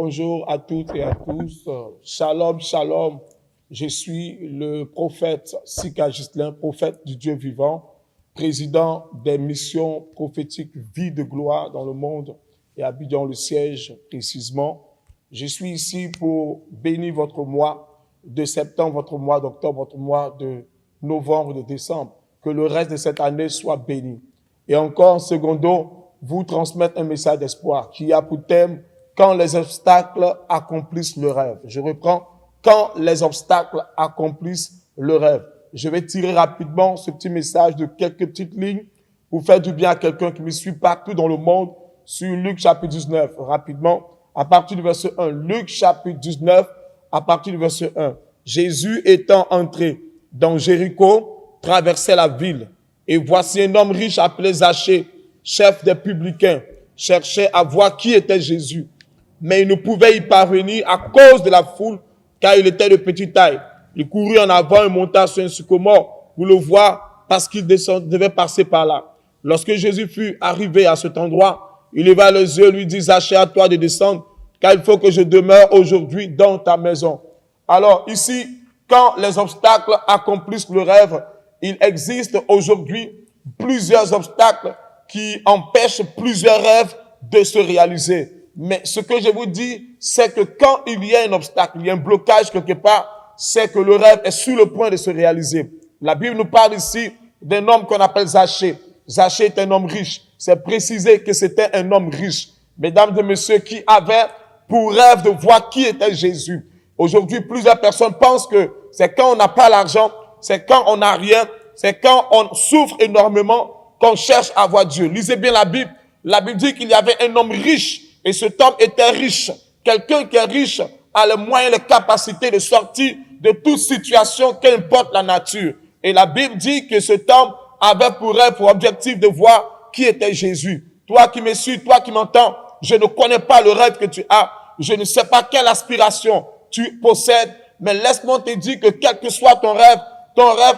Bonjour à toutes et à tous. Shalom, shalom. Je suis le prophète Sika Gislin, prophète du Dieu vivant, président des missions prophétiques Vie de gloire dans le monde et Abidjan le siège précisément. Je suis ici pour bénir votre mois de septembre, votre mois d'octobre, votre mois de novembre, de décembre. Que le reste de cette année soit béni. Et encore, secondo, vous transmettre un message d'espoir qui a pour thème « Quand les obstacles accomplissent le rêve ». Je reprends « Quand les obstacles accomplissent le rêve ». Je vais tirer rapidement ce petit message de quelques petites lignes pour faire du bien à quelqu'un qui me suit partout dans le monde sur Luc chapitre 19. Rapidement, à partir du verset 1. Luc chapitre 19, à partir du verset 1. Jésus étant entré dans Jéricho, traversait la ville. Et voici un homme riche appelé Zachée, chef des publicains, cherchait à voir qui était Jésus. Mais il ne pouvait y parvenir à cause de la foule, car il était de petite taille. Il courut en avant et monta sur un sycomore pour le voir, parce qu'il devait passer par là. Lorsque Jésus fut arrivé à cet endroit, il leva les yeux et lui dit, Zachée, à toi de descendre, car il faut que je demeure aujourd'hui dans ta maison. Alors ici, quand les obstacles accomplissent le rêve, il existe aujourd'hui plusieurs obstacles qui empêchent plusieurs rêves de se réaliser. Mais ce que je vous dis, c'est que quand il y a un obstacle, il y a un blocage quelque part, c'est que le rêve est sur le point de se réaliser. La Bible nous parle ici d'un homme qu'on appelle Zachée. Zachée est un homme riche. C'est précisé que c'était un homme riche. Mesdames et messieurs, qui avait pour rêve de voir qui était Jésus. Aujourd'hui, plusieurs personnes pensent que c'est quand on n'a pas l'argent, c'est quand on n'a rien, c'est quand on souffre énormément qu'on cherche à voir Dieu. Lisez bien la Bible. La Bible dit qu'il y avait un homme riche et cet homme était riche. Quelqu'un qui est riche a les moyens, les capacités de sortir de toute situation, qu'importe la nature. Et la Bible dit que cet homme avait pour rêve, pour objectif de voir qui était Jésus. Toi qui me suis, toi qui m'entends, je ne connais pas le rêve que tu as. Je ne sais pas quelle aspiration tu possèdes. Mais laisse-moi te dire que quel que soit ton rêve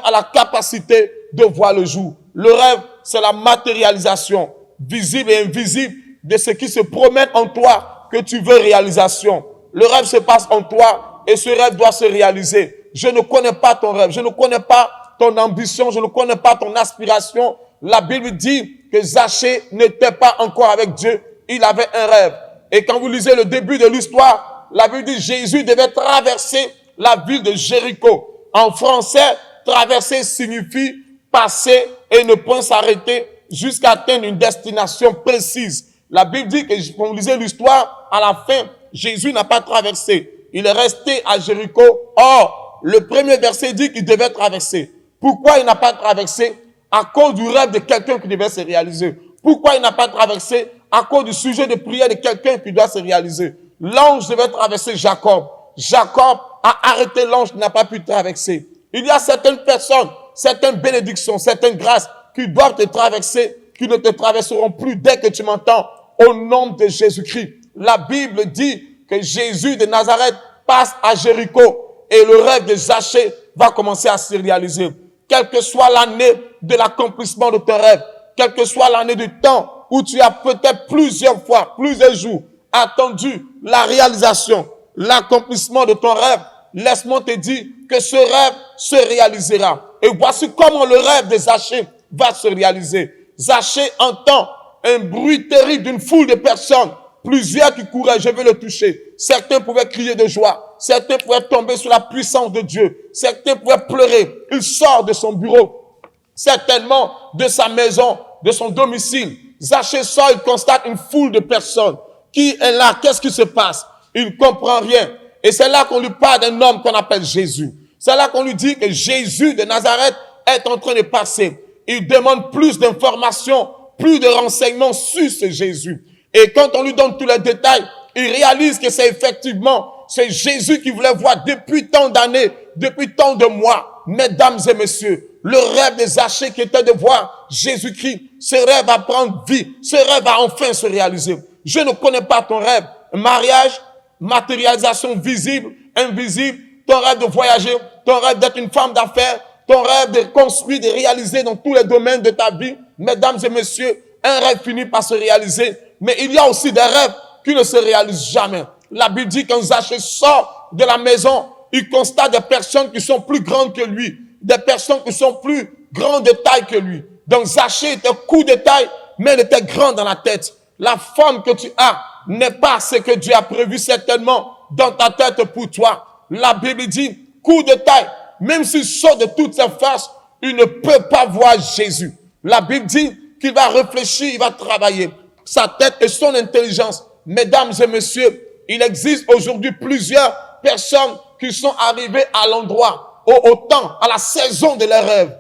a la capacité de voir le jour. Le rêve, c'est la matérialisation visible et invisible de ce qui se promène en toi que tu veux réalisation. Le rêve se passe en toi et ce rêve doit se réaliser. Je ne connais pas ton rêve, je ne connais pas ton ambition, je ne connais pas ton aspiration. La Bible dit que Zachée n'était pas encore avec Dieu, il avait un rêve. Et quand vous lisez le début de l'histoire, la Bible dit que Jésus devait traverser la ville de Jéricho. En français, traverser signifie passer et ne point s'arrêter jusqu'à atteindre une destination précise. La Bible dit que, quand vous lisez l'histoire, à la fin, Jésus n'a pas traversé. Il est resté à Jéricho. Or, le premier verset dit qu'il devait traverser. Pourquoi il n'a pas traversé? À cause du rêve de quelqu'un qui devait se réaliser. Pourquoi il n'a pas traversé? À cause du sujet de prière de quelqu'un qui doit se réaliser. L'ange devait traverser Jacob. Jacob a arrêté l'ange qui n'a pas pu traverser. Il y a certaines personnes, certaines bénédictions, certaines grâces qui doivent te traverser, qui ne te traverseront plus dès que tu m'entends au nom de Jésus-Christ. La Bible dit que Jésus de Nazareth passe à Jéricho et le rêve de Zachée va commencer à se réaliser. Quelle que soit l'année de l'accomplissement de ton rêve, quelle que soit l'année du temps où tu as peut-être plusieurs fois, plusieurs jours attendu la réalisation, l'accomplissement de ton rêve, laisse-moi te dire que ce rêve se réalisera. Et voici comment le rêve de Zachée va se réaliser. Zachée entend un bruit terrible d'une foule de personnes. Plusieurs qui couraient, je vais le toucher. Certains pouvaient crier de joie. Certains pouvaient tomber sous la puissance de Dieu. Certains pouvaient pleurer. Il sort de son bureau, certainement de sa maison, de son domicile. Zachée sort, il constate une foule de personnes. Qui est là? Qu'est-ce qui se passe? Il ne comprend rien. Et c'est là qu'on lui parle d'un homme qu'on appelle Jésus. C'est là qu'on lui dit que Jésus de Nazareth est en train de passer. Il demande plus d'informations, plus de renseignements sur ce Jésus. Et quand on lui donne tous les détails, il réalise que c'est effectivement ce Jésus qu'il voulait voir depuis tant d'années, depuis tant de mois. Mesdames et messieurs, le rêve de Zachée qui était de voir Jésus-Christ, ce rêve va prendre vie, ce rêve va enfin se réaliser. Je ne connais pas ton rêve. Mariage, matérialisation visible, invisible, ton rêve de voyager, ton rêve d'être une femme d'affaires, ton rêve de construire, de réaliser dans tous les domaines de ta vie. Mesdames et messieurs, un rêve finit par se réaliser, mais il y a aussi des rêves qui ne se réalisent jamais. La Bible dit quand Zachée sort de la maison, il constate des personnes qui sont plus grandes que lui, des personnes qui sont plus grandes de taille que lui. Donc Zachée était court de taille, mais elle était grande dans la tête. La femme que tu as n'est pas ce que Dieu a prévu certainement dans ta tête pour toi. La Bible dit, court de taille, même s'il sort de toutes ses forces, il ne peut pas voir Jésus. La Bible dit qu'il va réfléchir, il va travailler. Sa tête et son intelligence. Mesdames et messieurs, il existe aujourd'hui plusieurs personnes qui sont arrivées à l'endroit, au temps, à la saison de leurs rêves,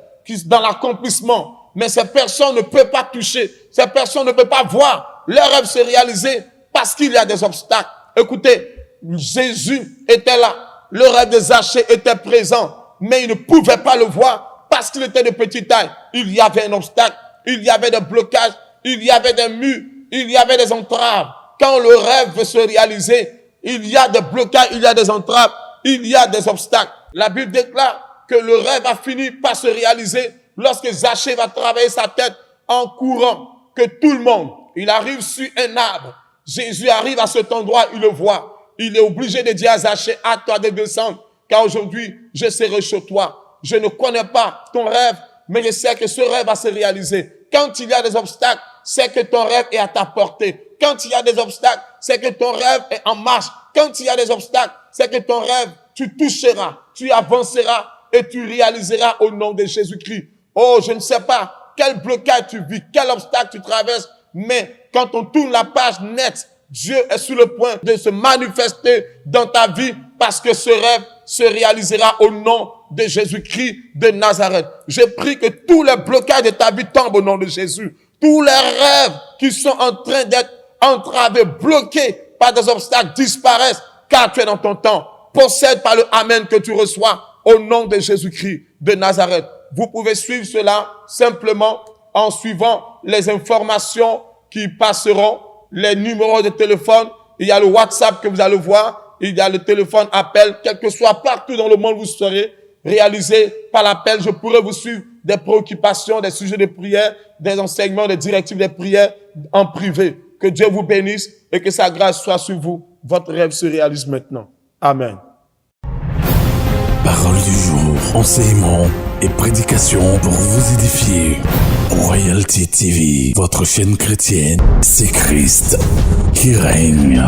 dans l'accomplissement. Mais ces personnes ne peuvent pas toucher, ces personnes ne peuvent pas voir leurs rêves se réaliser parce qu'il y a des obstacles. Écoutez, Jésus était là, le rêve de Zachée était présent, mais il ne pouvait pas le voir parce qu'il était de petite taille. Il y avait un obstacle, il y avait des blocages, il y avait des murs, il y avait des entraves. Quand le rêve veut se réaliser, il y a des blocages, il y a des entraves, il y a des obstacles. La Bible déclare que le rêve a fini par se réaliser lorsque Zachée va travailler sa tête en courant, que tout le monde, il arrive sur un arbre. Jésus arrive à cet endroit, il le voit. Il est obligé de dire à Zachée, à toi de descendre, car aujourd'hui, je serai chez toi. Je ne connais pas ton rêve, mais je sais que ce rêve va se réaliser. Quand il y a des obstacles, c'est que ton rêve est à ta portée. Quand il y a des obstacles, c'est que ton rêve est en marche. Quand il y a des obstacles, c'est que ton rêve, tu toucheras, tu avanceras et tu réaliseras au nom de Jésus-Christ. Oh, je ne sais pas quel blocage tu vis, quel obstacle tu traverses, mais quand on tourne la page nette, Dieu est sur le point de se manifester dans ta vie parce que ce rêve se réalisera au nom de Jésus-Christ de Nazareth. Je prie que tous les blocages de ta vie tombent au nom de Jésus. Tous les rêves qui sont en train d'être entravés, bloqués par des obstacles disparaissent car tu es dans ton temps. Possède par le Amen que tu reçois au nom de Jésus-Christ de Nazareth. Vous pouvez suivre cela simplement en suivant les informations qui passeront, les numéros de téléphone. Il y a le WhatsApp que vous allez voir. Il y a le téléphone appel. Quel que soit partout dans le monde, vous serez réalisé par l'appel. Je pourrai vous suivre des préoccupations, des sujets de prière, des enseignements, des directives de prière en privé. Que Dieu vous bénisse et que sa grâce soit sur vous. Votre rêve se réalise maintenant. Amen. Parole du jour, enseignement et prédication pour vous édifier. Royalty TV, votre chaîne chrétienne, c'est Christ qui règne.